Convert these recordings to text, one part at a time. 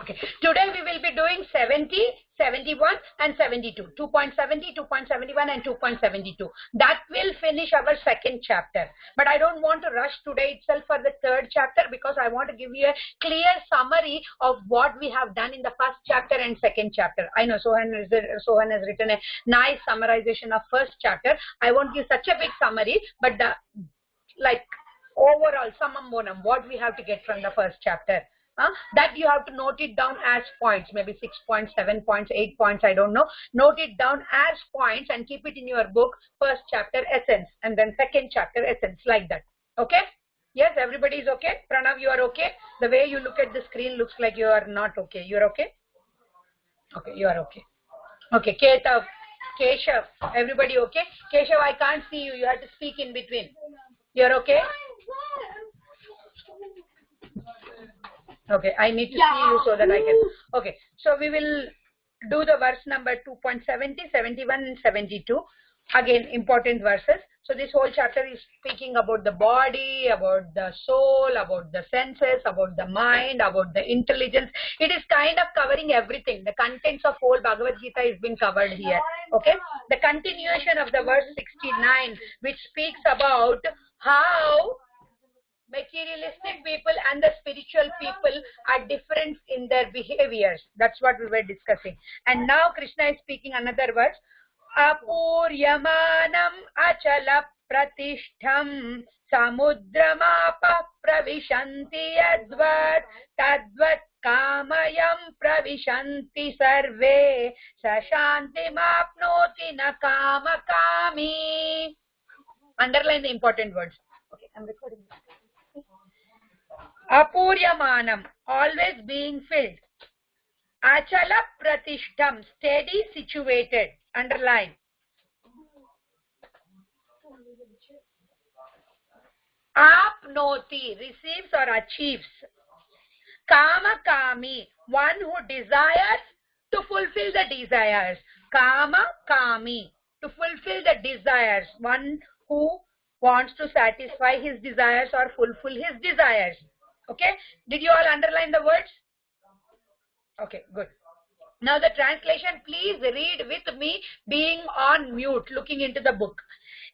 Okay. Today we will be doing 70, 71 and 72. 2.70, 2.71 and 2.72. That will finish our second chapter. But I don't want to rush today itself for the third chapter because I want to give you a clear summary of what we have done in the first chapter and second chapter. I know Sohan has written a nice summarization of first chapter. I won't give such a big summary, but the overall summum bonum, what we have to get from the first chapter. That you have to note it down as points, maybe 6 points, 7 points, 8 points, I don't know. Note it down as points and keep it in your book. First chapter essence and then second chapter essence, like that. Okay? Yes, everybody is okay? Pranav, you are okay? The way you look at the screen looks like you are not okay. You are okay? Okay, you are okay. Okay, Ketav, Keshav, everybody okay? Keshav, I can't see you. You have to speak in between. You are okay? Okay, I need to see you so that I can. Okay, so we will do the verse number 2.70, 71 and 72. Again, important verses. So this whole chapter is speaking about the body, about the soul, about the senses, about the mind, about the intelligence. It is kind of covering everything. The contents of whole Bhagavad Gita is being covered here. Okay, the continuation of the verse 69, which speaks about how materialistic people and the spiritual people are different in their behaviors. That's what we were discussing. And now Krishna is speaking another verse. Apuryamanam achala pratishtham samudramapa pravishanti yadvat tadvat kamayam pravishanti sarve sashanti mapnoti na kama kami. Underline the important words. Okay, I'm recording this. Apuryamanam, always being filled. Achala pratishtham, steady, situated. Underline. Apnoti, receives or achieves. Kama kami, one who desires to fulfill the desires. Kama kami, to fulfill the desires. One who wants to satisfy his desires or fulfill his desires. Okay, did you all underline the words? Okay, good. Now the translation, please read with me being on mute, looking into the book.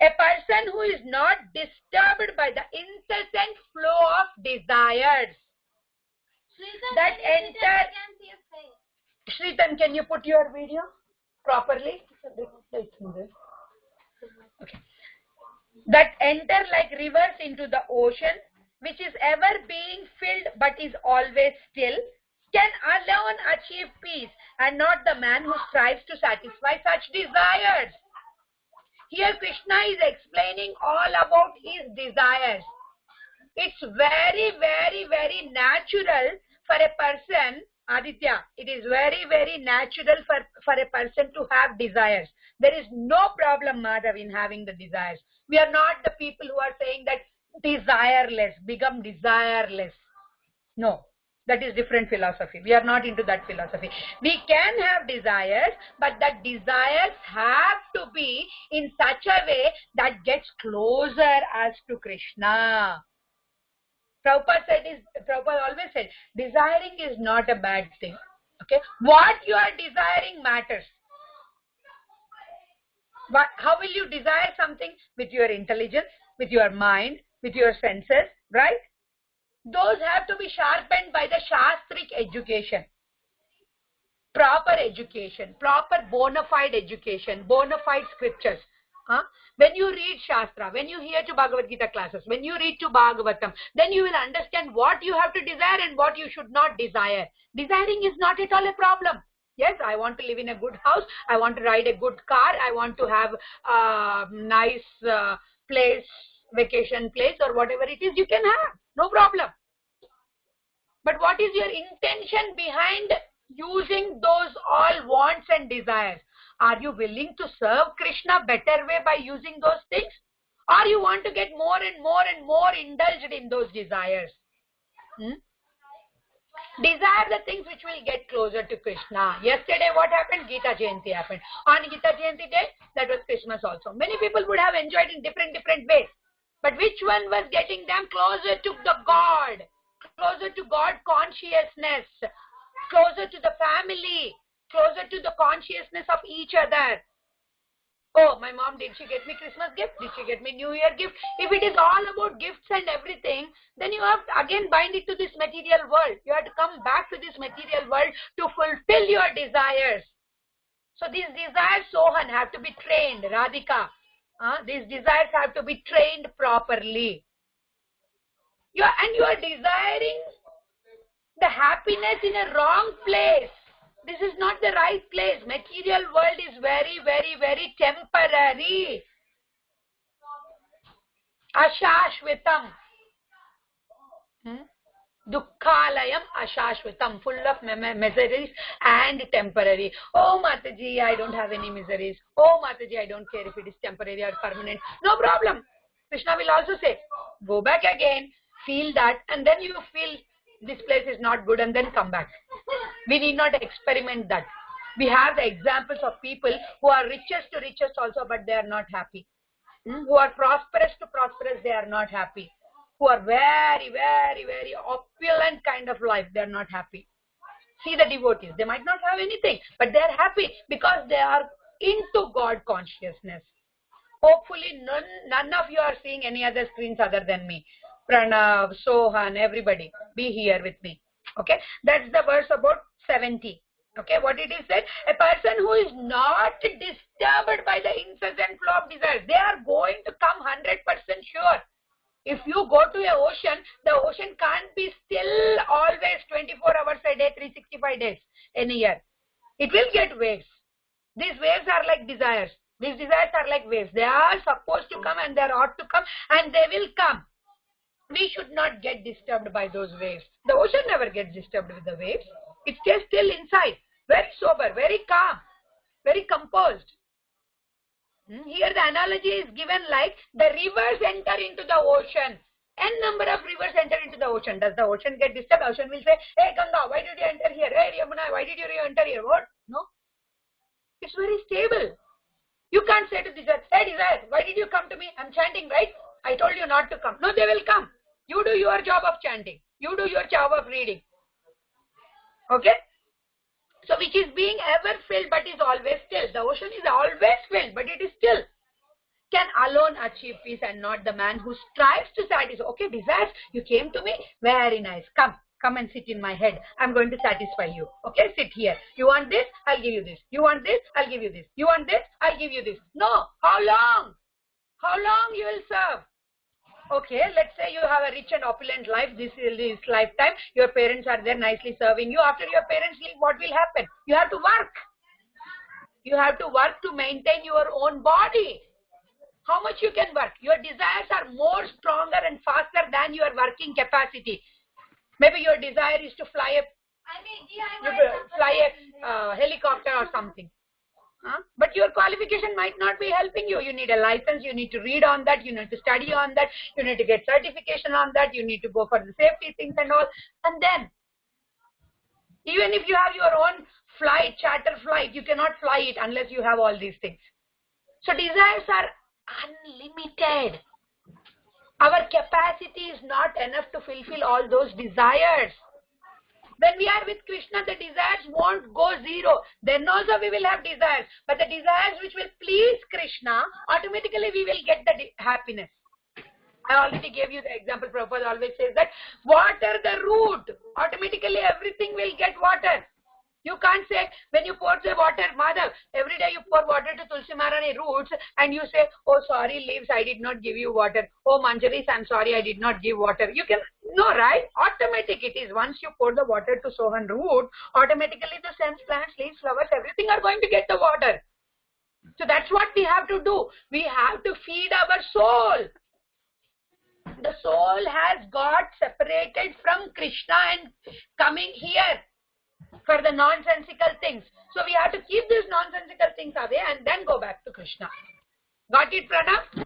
A person who is not disturbed by the incessant flow of desires that enter. Shritan, can you put your video properly? Okay. That enter like rivers into the ocean, which is ever being filled but is always still, can alone achieve peace, and not the man who strives to satisfy such desires. Here Krishna is explaining all about his desires. It's very, very, very natural for a person, Aditya, it is very, very natural for a person to have desires. There is no problem, Madhav, in having the desires. We are not the people who are saying that desireless, become desireless. No, that is different philosophy. We are not into that philosophy. We can have desires, but that desires have to be in such a way that gets closer as to Krishna. Prabhupada always said, desiring is not a bad thing. Okay, what you are desiring matters. How will you desire something? With your intelligence, with your mind, with your senses, right? Those have to be sharpened by the Shastric education. Proper education, proper bona fide education, bona fide scriptures. When you read Shastra, when you hear to Bhagavad Gita classes, when you read to Bhagavatam, then you will understand what you have to desire and what you should not desire. Desiring is not at all a problem. Yes, I want to live in a good house. I want to ride a good car. I want to have a nice place, vacation place or whatever it is, you can have. No problem. But what is your intention behind using those all wants and desires? Are you willing to serve Krishna better way by using those things? Or you want to get more and more and more indulged in those desires? Desire the things which will get closer to Krishna. Yesterday what happened? Gita Jayanti happened. On Gita Jayanti day, that was Christmas also. Many people would have enjoyed in different ways. But which one was getting them closer to the God? Closer to God consciousness. closer to the family, closer to the consciousness of each other. Oh, my mom, did she get me Christmas gift? Did she get me New Year gift? If it is all about gifts and everything, then you have to again bind it to this material world. You have to come back to this material world to fulfill your desires. So these desires, Sohan, have to be trained, Radhika. These desires have to be trained properly. You are desiring the happiness in a wrong place. This is not the right place. Material world is very, very, very temporary. Ashashvitam. Dukkhalayam ashashvitam. Full of miseries and temporary. Oh Mataji, I don't have any miseries. Oh Mataji, I don't care if it is temporary or permanent. No problem. Krishna will also say, go back again, feel that, and then you feel this place is not good, and then come back. We need not experiment that. We have the examples of people who are richest to richest also, but they are not happy. Who are prosperous to prosperous, they are not happy. Who are very, very, very opulent kind of life, they are not happy. See the devotees, they might not have anything, but they are happy because they are into God consciousness. Hopefully none of you are seeing any other screens other than me. Pranav, Sohan, everybody, be here with me. Okay, that's the verse about 70. Okay, what it is said, a person who is not disturbed by the incessant flow of desires, they are going to come 100% sure. If you go to an ocean, the ocean can't be still always 24 hours a day, 365 days in a year. It will get waves. These waves are like desires. These desires are like waves. They are supposed to come and they ought to come, and they will come. We should not get disturbed by those waves. The ocean never gets disturbed with the waves. It stays still inside, very sober, very calm, very composed. Here the analogy is given like the rivers enter into the ocean. N number of rivers enter into the ocean. Does the ocean get disturbed? The ocean will say, hey Ganga, why did you enter here? Hey Yamuna, why did you enter here? What? No. It's very stable. You can't say to desire, hey desire, why did you come to me? I'm chanting, right? I told you not to come. No, they will come. You do your job of chanting. You do your job of reading. Okay? So which is being ever filled but is always still. The ocean is always filled but it is still. Can alone achieve peace and not the man who strives to satisfy. Okay, desires, you came to me. Very nice. Come and sit in my head. I'm going to satisfy you. Okay, sit here. You want this? I'll give you this. You want this? I'll give you this. You want this? I'll give you this. No. How long? How long you will serve? Okay, let's say you have a rich and opulent life this lifetime. Your parents are there nicely serving you. After your parents leave, what will happen? You have to work. You have to work to maintain your own body. How much you can work? Your desires are more stronger and faster than your working capacity. Maybe your desire is to fly a helicopter or something. But your qualification might not be helping you. You need a license, you need to read on that, you need to study on that, you need to get certification on that, you need to go for the safety things and all. And then, even if you have your own flight, charter flight, you cannot fly it unless you have all these things. So desires are unlimited. Our capacity is not enough to fulfill all those desires. When we are with Krishna, the desires won't go zero. Then also we will have desires. But the desires which will please Krishna, automatically we will get the happiness. I already gave you the example. Prabhupada always says that water the root. Automatically everything will get water. You can't say when you pour the water, Madhav, every day you pour water to Tulsi Maharani roots and you say, oh sorry leaves, I did not give you water. Oh Manjaris, I'm sorry, I did not give water. You can, no right? Automatic it is. Once you pour the water to Sohan root, automatically the stems, plants, leaves, flowers, everything are going to get the water. So that's what we have to do. We have to feed our soul. The soul has got separated from Krishna and coming here for the nonsensical things. So we have to keep these nonsensical things away and then go back to Krishna. Got it, Pranav?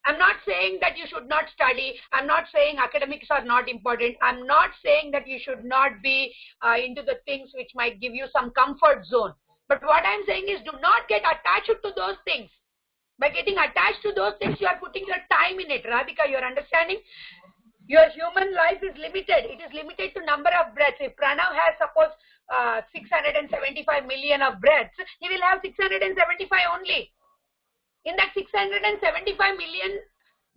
I'm not saying that you should not study. I'm not saying academics are not important. I'm not saying that you should not be into the things which might give you some comfort zone. But what I'm saying is do not get attached to those things. By getting attached to those things, you are putting your time in it. Radhika, you're understanding? Your human life is limited. It is limited to number of breaths. If Pranav has, suppose, 675 million of breaths, he will have 675 only. In that 675 million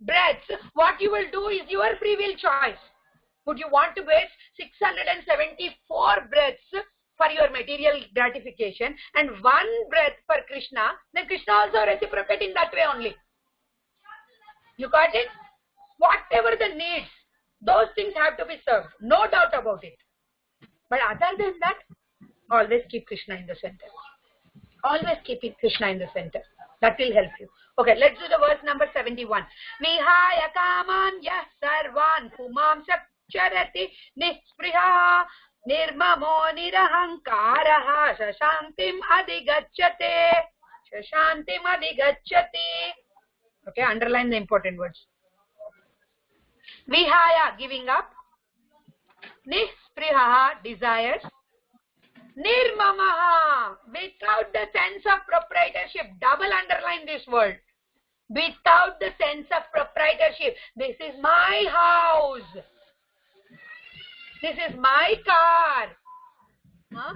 breaths, what you will do is your free will choice. Would you want to waste 674 breaths for your material gratification and one breath for Krishna? Then Krishna also reciprocate in that way only. You got it? Whatever the needs, those things have to be served. No doubt about it. But other than that, always keep Krishna in the center. Always keep Krishna in the center. That will help you. Okay, let's do the verse number 71. Vihaya kaman yah sarvan pumam charati nispriha nirmamo nirahankaraha shashantim adigacchate. Shashantim adigacchati. Okay, underline the important words. Vihaya, giving up. Nispriha, desires. Nirmamaha, without the sense of proprietorship. Double underline this word. Without the sense of proprietorship. This is my house. This is my car. Huh?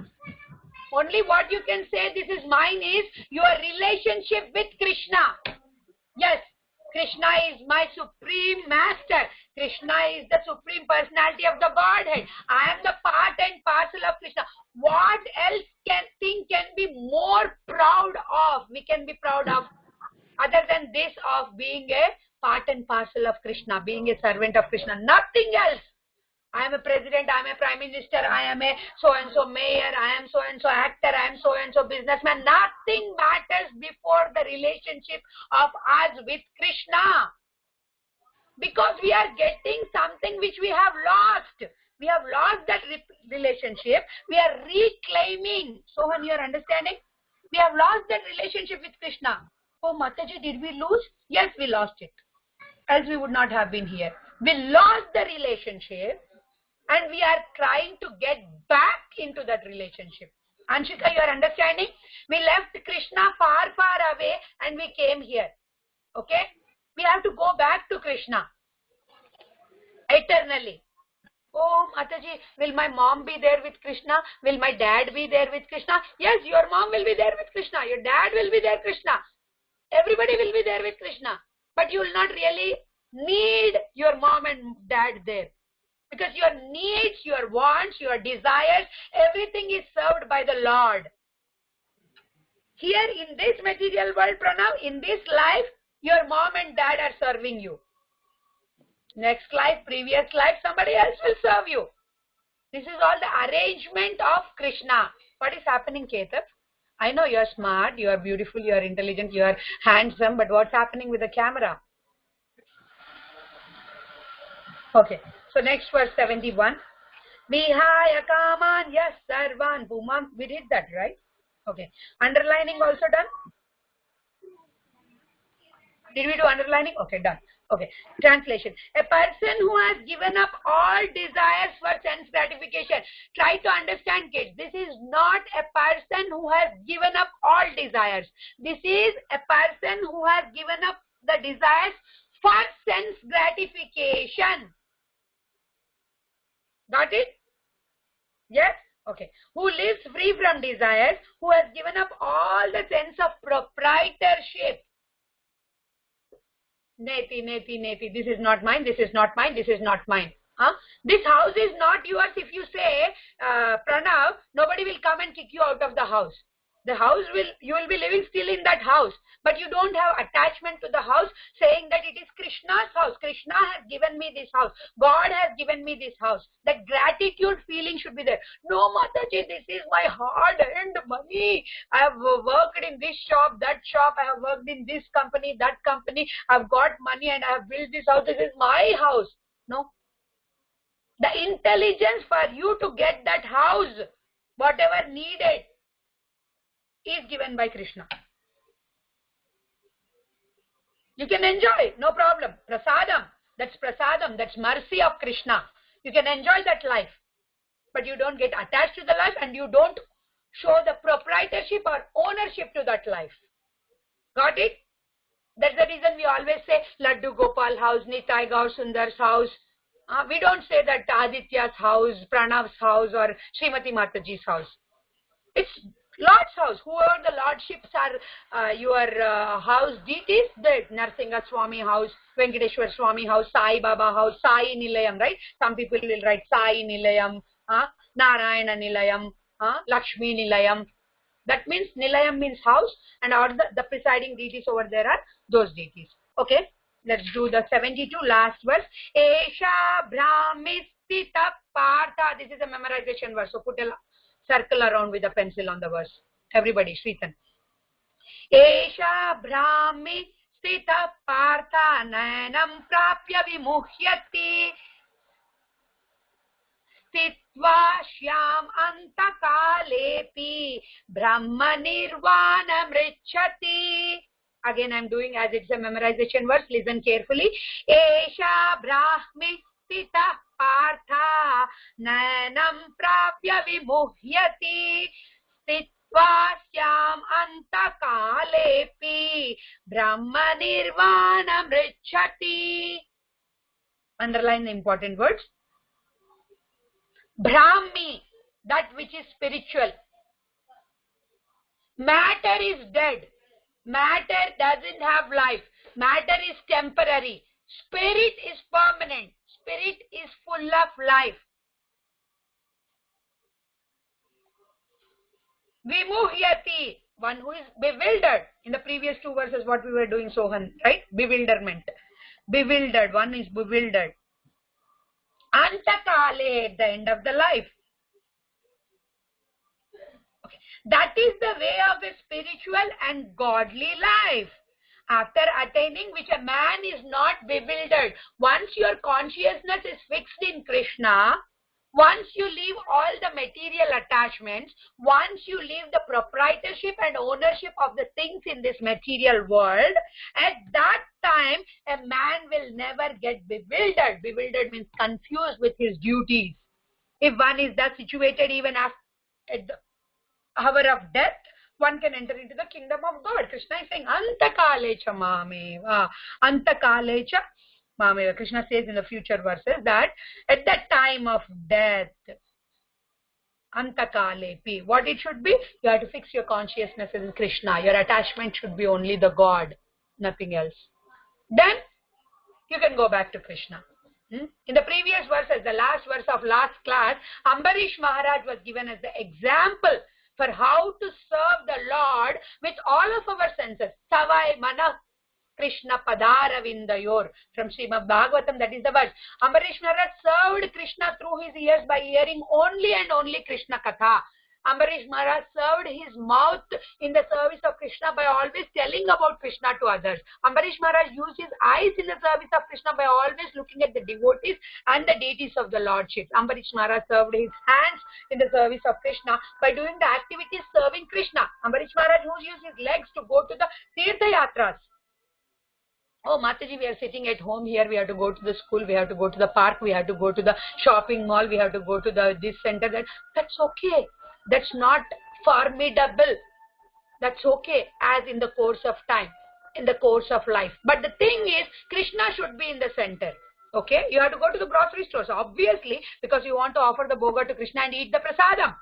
Only what you can say this is mine is your relationship with Krishna. Yes, Krishna is my supreme master. Krishna is the supreme personality of the Godhead. I am the part and parcel of Krishna. What else can be more proud of? We can be proud of other than this of being a part and parcel of Krishna, being a servant of Krishna. Nothing else. I am a president, I am a prime minister, I am a so-and-so mayor, I am so-and-so actor, I am so-and-so businessman. Nothing matters before the relationship of us with Krishna. Because we are getting something which we have lost. We have lost that relationship. We are reclaiming. Sohan, you are understanding? We have lost that relationship with Krishna. Oh, Mataji, did we lose? Yes, we lost it. Else we would not have been here. We lost the relationship and we are trying to get back into that relationship. Anshika, you are understanding? We left Krishna far, far away and we came here. Okay? We have to go back to Krishna eternally. Oh, Mataji, will my mom be there with Krishna? Will my dad be there with Krishna? Yes, your mom will be there with Krishna. Your dad will be there with Krishna. Everybody will be there with Krishna. But you will not really need your mom and dad there. Because your needs, your wants, your desires, everything is served by the Lord. Here in this material world, Pranav, in this life, your mom and dad are serving you. Next life, previous life, somebody else will serve you. This is all the arrangement of Krishna. What is happening, Ketan? I know you are smart, you are beautiful, you are intelligent, you are handsome, but what's happening with the camera? Okay, so next verse 71. Vihaya kaman yas sarvan bhumam. We did that, right? Okay. Underlining also done? Did we do underlining? Okay, done. Okay. Translation. A person who has given up all desires for sense gratification. Try to understand, kids. This is not a person who has given up all desires. This is a person who has given up the desires for sense gratification. Got it? Yes? Okay. Who lives free from desires, who has given up all the sense of proprietorship. Neti, neti, neti. This is not mine, this is not mine, this is not mine. Huh? This house is not yours. If you say, Pranav, nobody will come and kick you out of the house. The house you will be living still in that house. But you don't have attachment to the house saying that it is Krishna's house. Krishna has given me this house. God has given me this house. That gratitude feeling should be there. No, Mataji, this is my hard-earned money. I have worked in this shop, that shop. I have worked in this company, that company. I have got money and I have built this house. This is my house. No. The intelligence for you to get that house, whatever needed, is given by Krishna. You can enjoy, no problem. Prasadam, that's mercy of Krishna. You can enjoy that life. But you don't get attached to the life and you don't show the proprietorship or ownership to that life. Got it? That's the reason we always say Laddu Gopal house, Nitai Gaur Sundar's house. We don't say that Aditya's house, Pranav's house, or Srimati Mataji's house. It's Lord's house. Whoever the lordships are, your house deities, the Narsingha Swami house, Venkateshwar Swami house, Sai Baba house, Sai Nilayam, right? Some people will write Sai Nilayam, Narayana Nilayam, Lakshmi Nilayam. That means Nilayam means house, and all the presiding deities over there are those deities. Okay, let's do the 72 last verse. Esha Brahmistita Partha. This is a memorization verse, so put a circle around with a pencil on the verse. Everybody, Sritan. Esha Brahmi Stita Partha Nayanam Prapya Vimuhyati Stitva Shyam Antakalepi Brahma Nirvana Mrichati. Again, I am doing as it's a memorization verse. Listen carefully. Esha Brahmi Stita Partha Nayanam Prapya Vimuhyati Stitva Syam Antakalepi Brahma Nirvana Mrichati. Underline the important words. Brahmi, that which is spiritual. Matter is dead. Matter doesn't have life. Matter is temporary. Spirit is permanent. Spirit is full of life. Vimuhyati, one who is bewildered. In the previous two verses, what we were doing, Sohan, right? Bewilderment. Bewildered, one is bewildered. Antakale, at the end of the life. Okay. That is the way of a spiritual and godly life. After attaining which a man is not bewildered. Once your consciousness is fixed in Krishna, once you leave all the material attachments, once you leave the proprietorship and ownership of the things in this material world, at that time a man will never get bewildered. Bewildered means confused with his duties. If one is thus situated even at the hour of death, one can enter into the kingdom of God. Krishna is saying, Antakalecha mameva. Antakalecha mameva. Krishna says in the future verses that at the time of death, Antakalepi, what it should be? You have to fix your consciousness in Krishna. Your attachment should be only the God, nothing else. Then you can go back to Krishna. In the previous verses, the last verse of last class, Ambarish Maharaj was given as the example for how to serve the Lord with all of our senses. Savai Mana Krishna Padara Vindayor. From Srimad Bhagavatam, that is the verse. Ambarish Maharaj served Krishna through his ears by hearing only and only Krishna Katha. Ambarish Maharaj served his mouth in the service of Krishna by always telling about Krishna to others. Ambarish Maharaj used his eyes in the service of Krishna by always looking at the devotees and the deities of the Lordship. Ambarish Maharaj served his hands in the service of Krishna by doing the activities serving Krishna. Ambarish Maharaj used his legs to go to the Tirtha Yatras. Oh, Mataji, we are sitting at home here. We have to go to the school. We have to go to the park. We have to go to the shopping mall. We have to go to this center. That's okay. That's not formidable. That's okay as in the course of time, in the course of life. But the thing is, Krishna should be in the center. Okay? You have to go to the grocery stores, obviously, because you want to offer the bhoga to Krishna and eat the prasadam.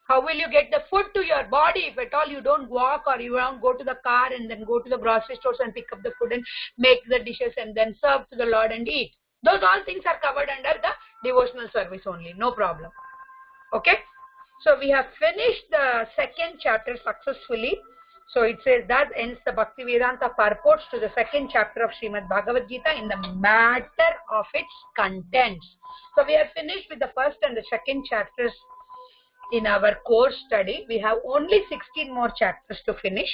How will you get the food to your body if at all you don't walk or you don't go to the car and then go to the grocery stores and pick up the food and make the dishes and then serve to the Lord and eat? Those all things are covered under the devotional service only. No problem. Okay? So we have finished the second chapter successfully. So it says that ends the Bhakti Vedanta purports to the second chapter of Srimad Bhagavad Gita in the matter of its contents. So we have finished with the first and the second chapters in our course study. We have only 16 more chapters to finish.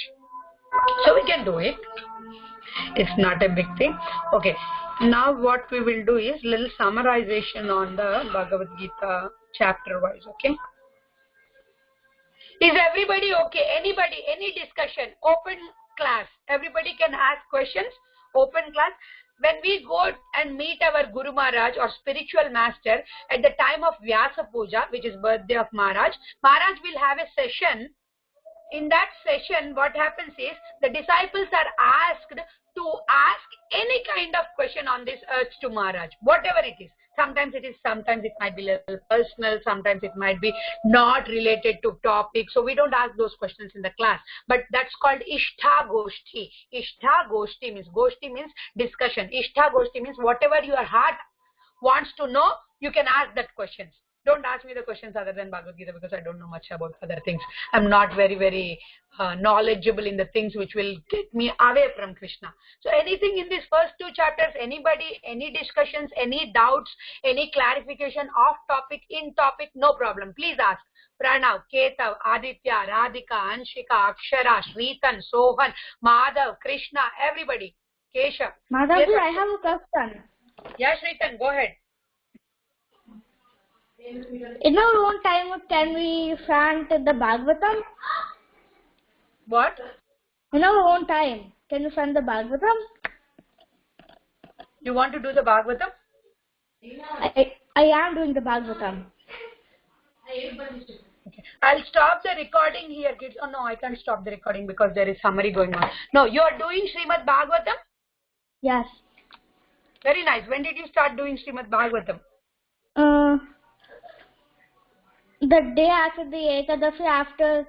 So we can do it. It's not a big thing. Okay. Now what we will do is little summarization on the Bhagavad Gita chapter wise. Okay. Is everybody okay? Anybody? Any discussion? Open class. Everybody can ask questions. Open class. When we go and meet our Guru Maharaj or spiritual master at the time of Vyasa Puja, which is birthday of Maharaj, Maharaj will have a session. In that session, what happens is the disciples are asked to ask any kind of question on this earth to Maharaj, whatever it is. Sometimes it might be a little personal, sometimes it might be not related to topic. So we don't ask those questions in the class. But that's called Ishtha Goshti. Ishtha Goshti means discussion. Ishtha Goshti means whatever your heart wants to know, you can ask that questions. Don't ask me the questions other than Bhagavad Gita, because I don't know much about other things. I'm not very knowledgeable in the things which will get me away from Krishna. So anything in these first 2 chapters, anybody, any discussions, any doubts, any clarification off topic, in topic, no problem. Please ask. Pranav, Ketav, Aditya, Radhika, Anshika, Akshara, Shritan, Sohan, Madhav, Krishna, everybody. Keshav. Madhav, Yes, I have a question. yeah, Shritan, go ahead. In our own time, can we chant the Bhagavatam? What? In our own time, can we chant the Bhagavatam? You want to do the Bhagavatam? I am doing the Bhagavatam. Okay. I'll stop the recording here, kids. Oh no, I can't stop the recording because there is summary going on. No, you are doing Srimad Bhagavatam? Yes. Very nice. When did you start doing Srimad Bhagavatam? The day after the Ekadashi,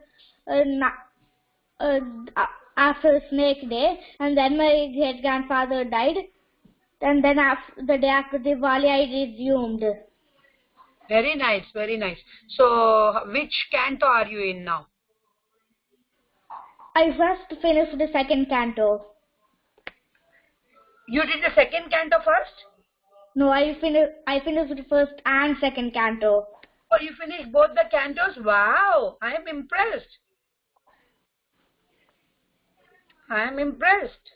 after Snake Day, and then my great grandfather died, and then the day after Diwali I resumed. Very nice, very nice. So, which canto are you in now? I first finished the second canto. You did the second canto first? No, I finished the first and second canto. Oh, you finished both the cantos? Wow, I am impressed. I am impressed.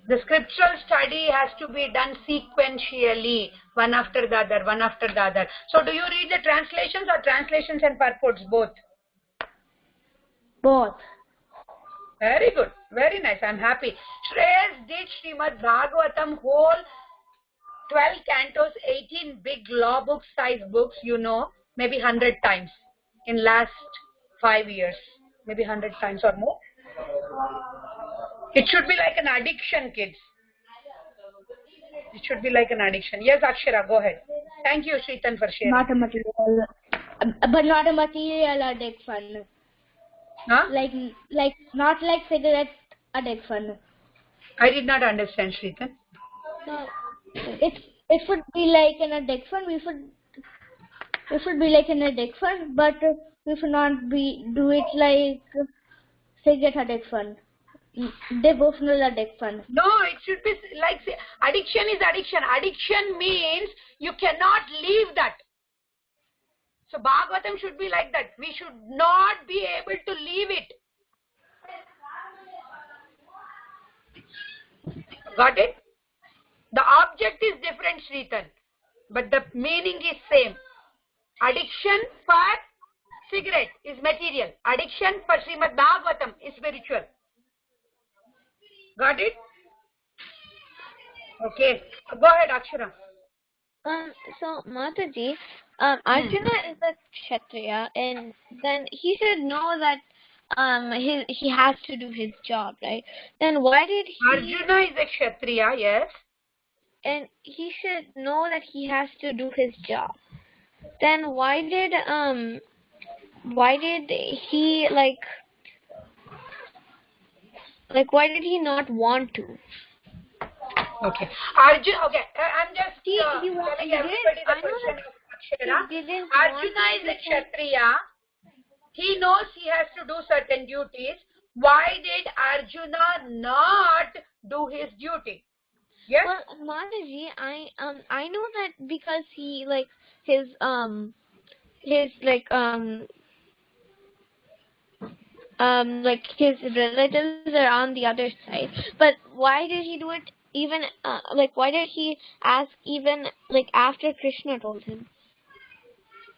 The scriptural study has to be done sequentially, one after the other, one after the other. So do you read the translations or translations and purports, both? Both. Very good. Very nice. I'm happy. Shreyas did Srimad Bhagavatam whole 12 cantos, 18 big law book size books, you know, maybe 100 times in last 5 years. Maybe 100 times or more. It should be like an addiction, kids. It should be like an addiction. Yes, Akshara, go ahead. Thank you, Shritan, for sharing. Not a material, but not a material addiction. Huh? Like not like cigarette addiction. I did not understand, Shritan. No, it should be like an addiction. It should be like an addiction, but we should not do it like cigarette addiction. Devotional addiction. No, it should be like, addiction is addiction. Addiction means you cannot leave that. So Bhagavatam should be like that. We should not be able to leave it. Got it? The object is different, Shritan, but the meaning is same. Addiction for cigarette is material. Addiction for Srimad Bhagavatam is spiritual. Got it? Okay. Go ahead, Akshara. So Mataji, Arjuna is a Kshatriya, and then he should know that he has to do his job, right? Then why did he... Arjuna is a Kshatriya, yes. And he should know that he has to do his job. Then why did he why did he not want to? Okay. Arjuna, okay, I'm just telling everybody the question of Akshara. Arjuna is a Kshatriya. He knows he has to do certain duties. Why did Arjuna not do his duty? Yes? Well, Mataji, I know that because he his relatives are on the other side. But why did he do it even why did he ask even after Krishna told him?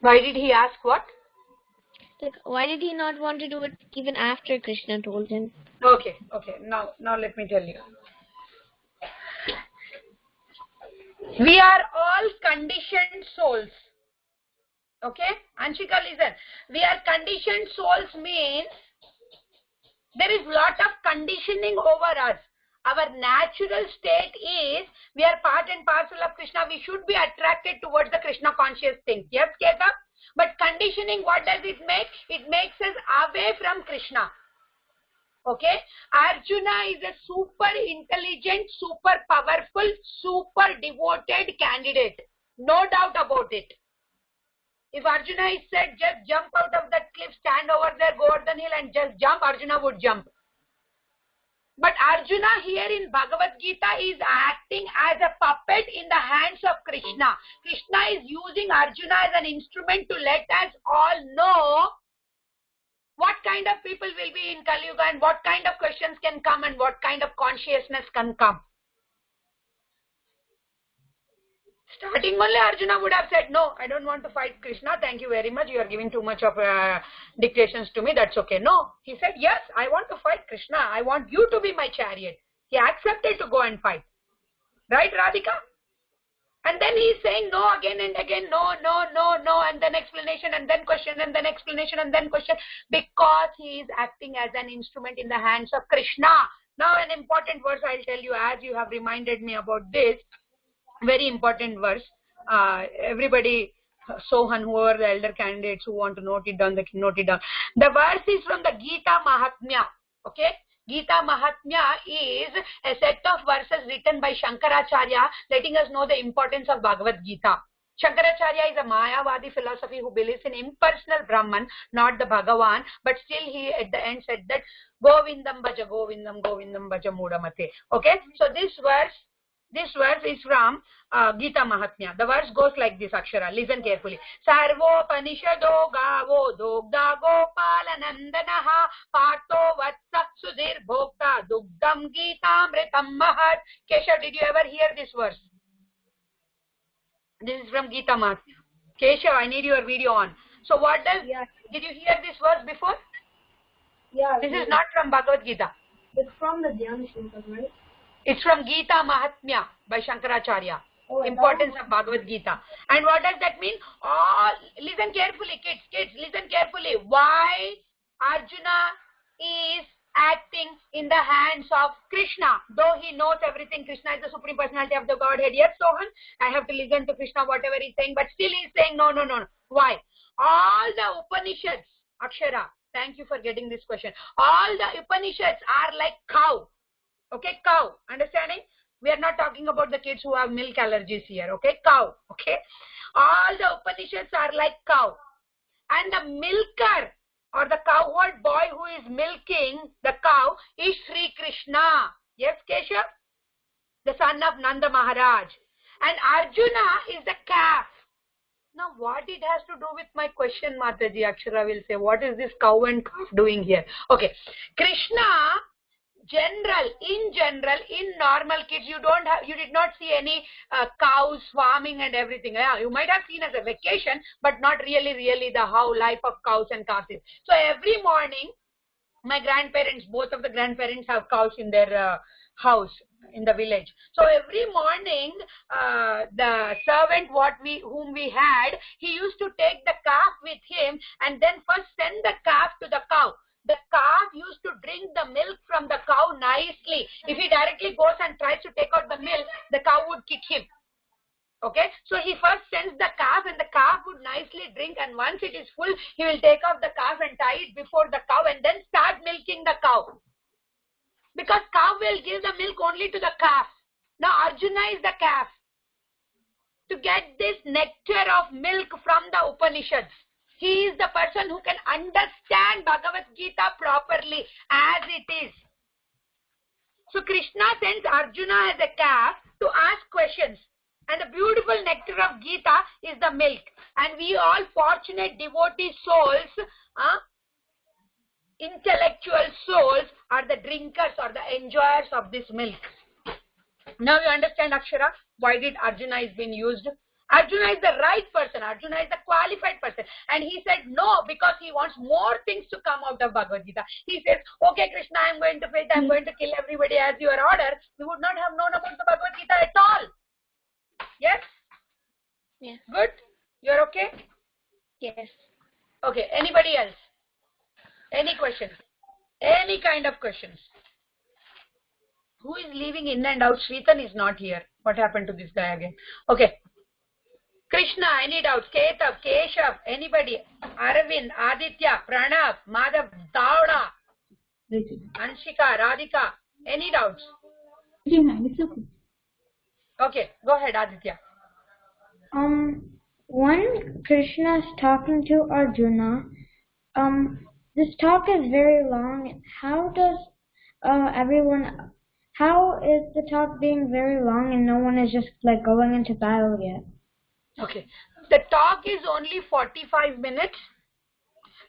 Why did he ask what? Why did he not want to do it even after Krishna told him? Okay. Now let me tell you. We are all conditioned souls. Okay? Anshika, listen. We are conditioned souls means there is lot of conditioning over us. Our natural state is, we are part and parcel of Krishna. We should be attracted towards the Krishna conscious things. Yes, Keta? But conditioning, what does it make? It makes us away from Krishna. Okay? Arjuna is a super intelligent, super powerful, super devoted candidate. No doubt about it. If Arjuna is said, just jump out of that cliff, stand over there, go over the hill and just jump, Arjuna would jump. But Arjuna here in Bhagavad Gita is acting as a puppet in the hands of Krishna. Krishna is using Arjuna as an instrument to let us all know what kind of people will be in Kali Yuga and what kind of questions can come and what kind of consciousness can come. Starting only Arjuna would have said, no, I don't want to fight Krishna. Thank you very much. You are giving too much of dictations to me. That's okay. No. He said, yes, I want to fight Krishna. I want you to be my chariot. He accepted to go and fight. Right, Radhika? And then he is saying no again and again. No, no, no, no. And then explanation and then question and then explanation and then question. Because he is acting as an instrument in the hands of Krishna. Now an important verse I'll tell you, as you have reminded me about this. Very important verse. Everybody, Sohan, whoever the elder candidates who want to note it down, they can note it down. The verse is from the Gita Mahatmya. Okay? Gita Mahatmya is a set of verses written by Shankaracharya, letting us know the importance of Bhagavad Gita. Shankaracharya is a Mayavadi philosophy who believes in impersonal Brahman, not the Bhagavan, but still he at the end said that Govindam Bhaja, Govindam, Govindam Bhaja Mudamate. Okay? So this verse is from Gita Mahatmya. The verse goes like this, Akshara. Listen carefully. Sarvo Panishado Gavo Dogda Gopalanandanaha Pato Vatsa Sudhir Bhokta Dugdam Gitamritam Mahat. Keshav, did you ever hear this verse? This is from Gita Mahatmya. Keshav, I need your video on. So what does, did you hear this verse before? Yeah. This is not from Bhagavad Gita. It's from the Dhyana Shlokas, right? It's from Gita Mahatmya by Shankaracharya. Importance of Bhagavad Gita. And what does that mean? Listen carefully, kids, listen carefully. Why Arjuna is acting in the hands of Krishna, though he knows everything. Krishna is the Supreme Personality of the Godhead. Yes, Sohan, I have to listen to Krishna, whatever he's saying, but still he's saying no. Why? All the Upanishads, Akshara, thank you for getting this question. All the Upanishads are like cow. Okay, cow. Understanding? We are not talking about the kids who have milk allergies here. Okay, cow. Okay. All the Upanishads are like cow. And the milker or the cowherd boy who is milking the cow is Sri Krishna. Yes, Keshav? The son of Nanda Maharaj. And Arjuna is the calf. Now, what it has to do with my question, Mataji? Akshara will say, what is this cow and calf doing here? Okay. Krishna, in normal kids, you did not see any cows farming and everything. Yeah, you might have seen as a vacation, but not really the how life of cows and calves is. So every morning, my grandparents, both of the grandparents have cows in their house in the village. So every morning, the servant whom we had, he used to take the calf with him and then first send the calf to the cow. The calf used to drink the milk from the cow nicely. If he directly goes and tries to take out the milk, the cow would kick him. Okay? So he first sends the calf and the calf would nicely drink, and once it is full, he will take off the calf and tie it before the cow and then start milking the cow. Because cow will give the milk only to the calf. Now Arjuna is the calf. To get this nectar of milk from the Upanishads, he is the person who can understand Bhagavad Gita properly as it is. So Krishna sends Arjuna as a calf to ask questions. And the beautiful nectar of Gita is the milk. And we all fortunate devotee souls, intellectual souls, are the drinkers or the enjoyers of this milk. Now you understand, Akshara, why did Arjuna is being used? Arjuna is the right person. Arjuna is the qualified person. And he said no because he wants more things to come out of Bhagavad Gita. He says, okay, Krishna, I'm going to fight. I'm going to kill everybody as your order. We would not have known about the Bhagavad Gita at all. Yes? Yes. Good? You're okay? Yes. Okay. Anybody else? Any questions? Any kind of questions? Who is leaving in and out? Shritan is not here. What happened to this guy again? Okay. Krishna, any doubts? Ketav, Keshav, anybody? Arvind, Aditya, Pranav, Madhav, Davda, Anshika, Radhika, any doubts? Okay, go ahead, Aditya. When Krishna is talking to Arjuna, this talk is very long. How does how is the talk being very long and no one is just like going into battle yet? Okay, the talk is only 45 minutes.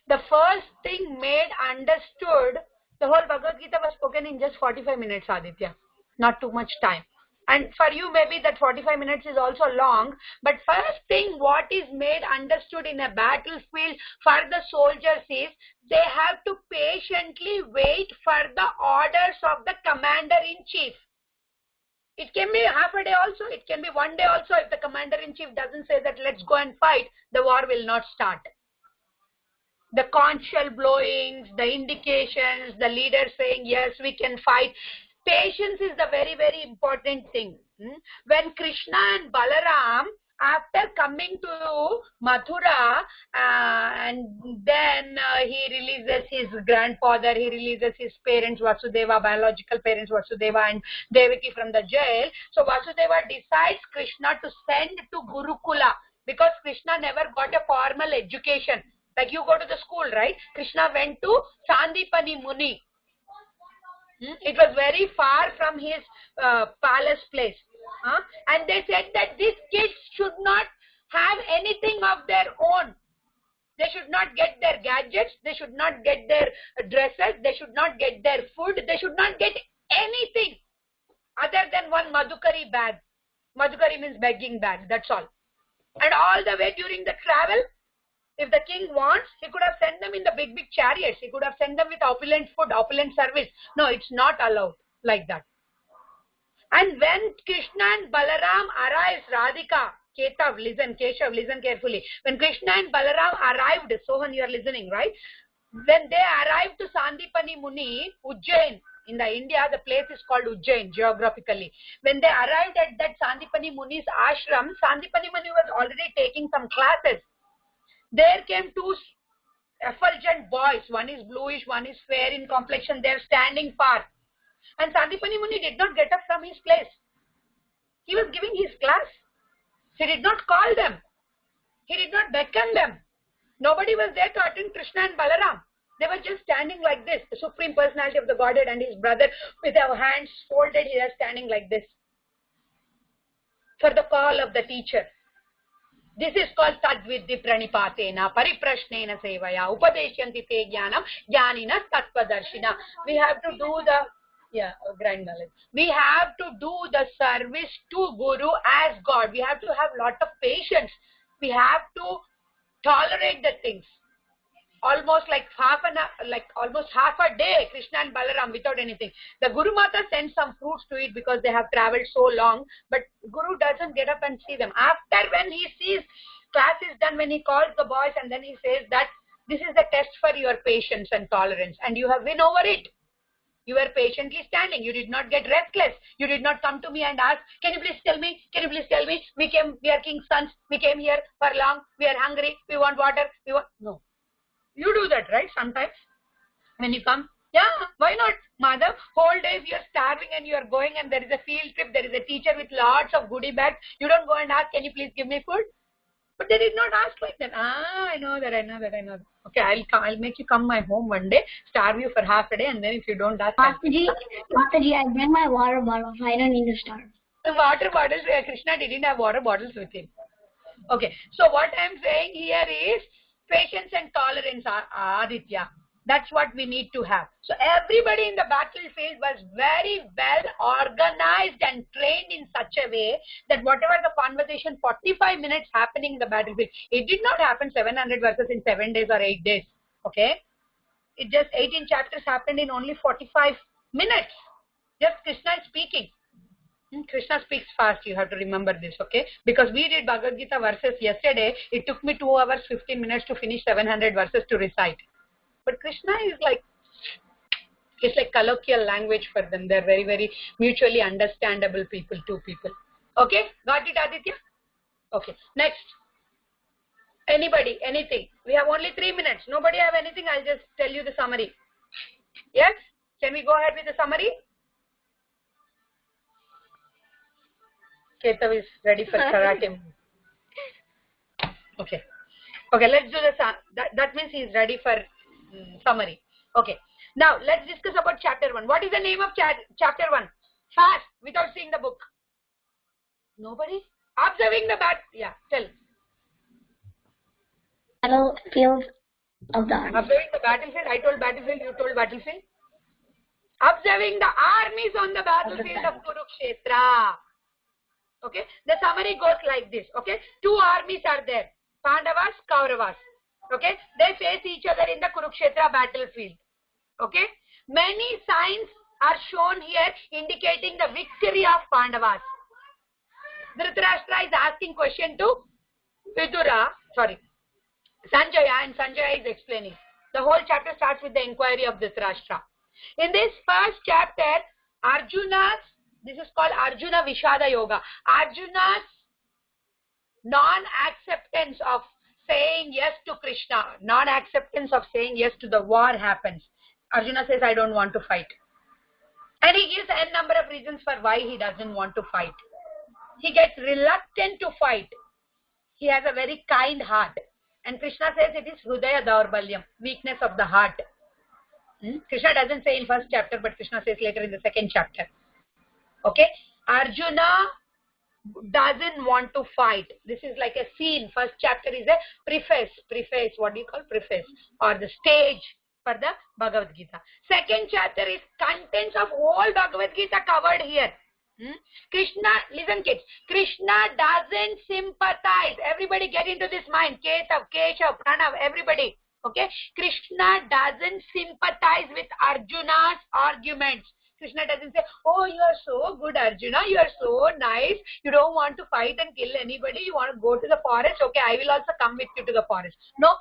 The first thing made understood, the whole Bhagavad Gita was spoken in just 45 minutes, Aditya. Not too much time. And for you, maybe that 45 minutes is also long. But first thing, what is made understood in a battlefield for the soldiers is they have to patiently wait for the orders of the commander-in-chief. It can be half a day also. It can be one day also. If the commander-in-chief doesn't say that let's go and fight, the war will not start. The conch shell blowings, the indications, the leader saying, yes, we can fight. Patience is the very, very important thing. When Krishna and Balaram, after coming to Mathura, and then he releases his grandfather, he releases his parents, Vasudeva, biological parents, Vasudeva and Devaki from the jail. So Vasudeva decides Krishna to send to Gurukula, because Krishna never got a formal education. Like you go to the school, right? Krishna went to Sandipani Muni. It was very far from his palace place. And they said that these kids should not have anything of their own. They should not get their gadgets. They should not get their dresses. They should not get their food. They should not get anything other than one Madhukari bag. Madhukari means begging bag. That's all. And all the way during the travel, if the king wants, he could have sent them in the big, big chariots. He could have sent them with opulent food, opulent service. No, it's not allowed like that. And when Krishna and Balaram arrives, Radhika, Ketav, listen, Keshav, listen carefully. When Krishna and Balaram arrived, Sohan, you are listening, right? When they arrived to Sandipani Muni, Ujjain, in the India, the place is called Ujjain geographically. When they arrived at that Sandipani Muni's ashram, Sandipani Muni was already taking some classes. There came two effulgent boys. One is bluish, one is fair in complexion. They are standing far. And Sandipani Muni did not get up from his place. He was giving his class. He did not call them. He did not beckon them. Nobody was there to attend Krishna and Balaram. They were just standing like this. The Supreme Personality of the Godhead and his brother with their hands folded, he was standing like this for the call of the teacher. This is called Tadvidhi Pranipatena Pariprashnena Sevaya Upadeshyanti Te Jnanam Jnanina Tattvadarshina. We have to do the grand knowledge. We have to do the service to Guru as God. We have to have lot of patience. We have to tolerate the things. Almost like almost half a day, Krishna and Balaram without anything. The Guru Mata sends some fruits to eat because they have traveled so long, but Guru doesn't get up and see them. After, when he sees class is done, when he calls the boys and then he says that this is the test for your patience and tolerance, and you have win over it. You were patiently standing. You did not get restless. You did not come to me and ask, can you please tell me? Can you please tell me? We are king's sons. We came here for long. We are hungry. We want water. No. You do that, right? Sometimes when you come, yeah, why not? Madhav, whole day if you are starving and you are going and there is a field trip, there is a teacher with lots of goodie bags, you don't go and ask, can you please give me food? But they did not ask like that. I know that. Okay, I'll make you come my home one day, starve you for half a day, and then if you don't ask... Mataji, I bring my water bottle, so I don't need to starve. The water bottles, Krishna didn't have water bottles with him. Okay, so what I'm saying here is, patience and tolerance, Aditya. That's what we need to have. So everybody in the battlefield was very well organized and trained in such a way that whatever the conversation, 45 minutes happening in the battlefield, it did not happen 700 verses in 7 days or 8 days. Okay? It just 18 chapters happened in only 45 minutes. Just Krishna is speaking. Krishna speaks fast, you have to remember this, okay? Because we did Bhagavad Gita verses yesterday, it took me 2 hours 15 minutes to finish 700 verses to recite. But Krishna is like It's like colloquial language for them. They're very, very mutually understandable people, two people. Okay, got it, Aditya? Okay, next. Anybody, anything? We have only 3 minutes. Nobody have anything? I'll just tell you the summary. Yes? Can we go ahead with the summary? Ketav is ready for karate. Okay. Okay, let's do the that means he is ready for summary. Okay. Now let's discuss about chapter 1. What is the name of chapter 1? Fast, without seeing the book. Nobody? Observing the bat. Yeah, tell. Battlefield of the army. Observing the battlefield. I told battlefield. You told battlefield. Observing the armies on the battlefield of Kurukshetra. Okay. The summary goes like this. Okay. 2 armies are there. Pandavas, Kauravas. Okay. They face each other in the Kurukshetra battlefield. Okay. Many signs are shown here indicating the victory of Pandavas. Dhritarashtra is asking question to Sanjaya, and Sanjaya is explaining. The whole chapter starts with the inquiry of Dhritarashtra. In this first chapter, this is called Arjuna Vishada Yoga. Arjuna's non-acceptance of saying yes to Krishna, non-acceptance of saying yes to the war happens. Arjuna says, I don't want to fight. And he gives n number of reasons for why he doesn't want to fight. He gets reluctant to fight. He has a very kind heart. And Krishna says it is Hrudaya Daurbalyam, weakness of the heart. Krishna doesn't say in first chapter, but Krishna says later in the second chapter. Okay? Arjuna doesn't want to fight. This is like a scene. First chapter is a preface. What do you call preface? Or the stage for the Bhagavad Gita. Second chapter is contents of whole Bhagavad Gita covered here. Krishna, listen kids, Krishna doesn't sympathize. Everybody get into this mind. Ketav, Keshav, Pranav, everybody. Okay? Krishna doesn't sympathize with Arjuna's arguments. Krishna doesn't say, oh, you are so good, Arjuna, you are so nice, you don't want to fight and kill anybody, you want to go to the forest, okay, I will also come with you to the forest. No,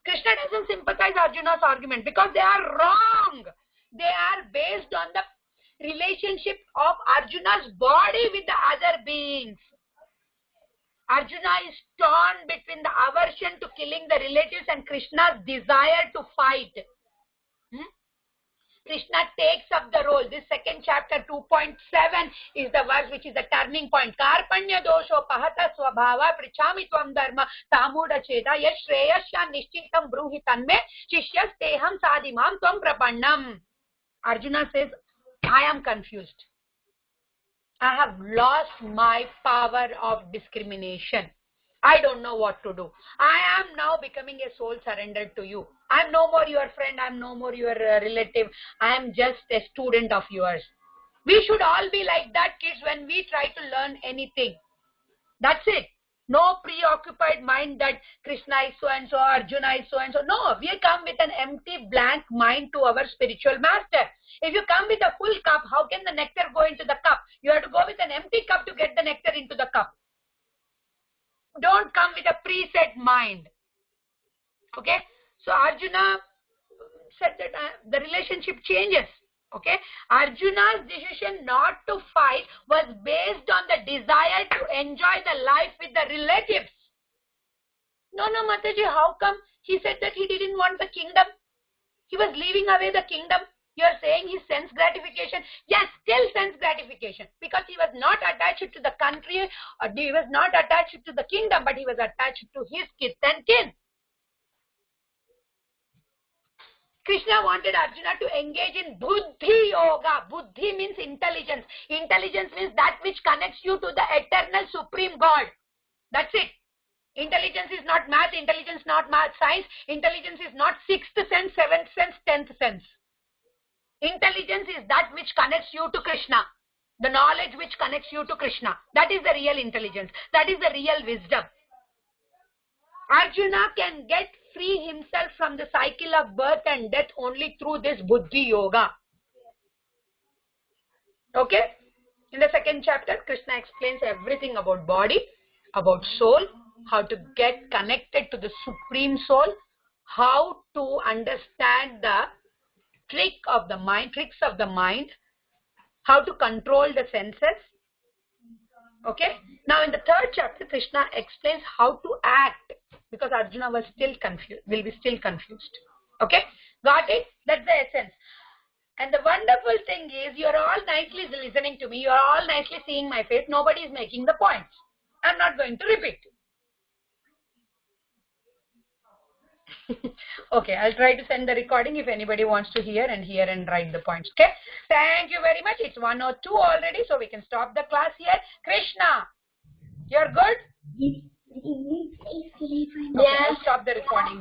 Krishna doesn't sympathize Arjuna's argument because they are wrong. They are based on the relationship of Arjuna's body with the other beings. Arjuna is torn between the aversion to killing the relatives and Krishna's desire to fight. Krishna takes up the role. This second chapter 2.7 is the verse which is the turning point. Karpanya dosho pahata swabhava prichami tvam dharma tamuda cheda yash shreyasya nishchitam bruhi tanme shishyas teham sadimam tvam prapannam. Arjuna says, I am confused. I have lost my power of discrimination. I don't know what to do. I am now becoming a soul surrendered to you. I am no more your friend. I am no more your relative. I am just a student of yours. We should all be like that, kids, when we try to learn anything. That's it. No preoccupied mind that Krishna is so-and-so, Arjuna is so-and-so. No, we come with an empty, blank mind to our spiritual master. If you come with a full cup, how can the nectar go into the cup? You have to go with an empty cup to get the nectar into the cup. Don't come with a preset mind. Okay? So Arjuna said that the relationship changes. Okay? Arjuna's decision not to fight was based on the desire to enjoy the life with the relatives. No, Mataji, how come? He said that he didn't want the kingdom. He was leaving away the kingdom. You are saying his sense gratification. Yes, still sense gratification. Because he was not attached to the country, or he was not attached to the kingdom, but he was attached to his kith and kin. Krishna wanted Arjuna to engage in buddhi yoga. Buddhi means intelligence. Intelligence means that which connects you to the eternal supreme God. That's it. Intelligence is not math. Intelligence is not math science. Intelligence is not 6th sense, 7th sense, 10th sense. Intelligence is that which connects you to Krishna. The knowledge which connects you to Krishna. That is the real intelligence. That is the real wisdom. Arjuna can get free himself from the cycle of birth and death only through this buddhi yoga. Okay? In the second chapter, Krishna explains everything about body, about soul, how to get connected to the supreme soul, how to understand the tricks of the mind, how to control the senses. Okay. Now in the 3rd chapter, Krishna explains how to act, because Arjuna will be still confused. Okay. Got it? That's the essence. And the wonderful thing is, you are all nicely listening to me. You are all nicely seeing my face. Nobody is making the points. I'm not going to repeat. Okay, I'll try to send the recording if anybody wants to hear and write the points. Okay, thank you very much. It's 1:02 already, so we can stop the class here. Krishna, you're good? Yes. Okay, I'll stop the recording.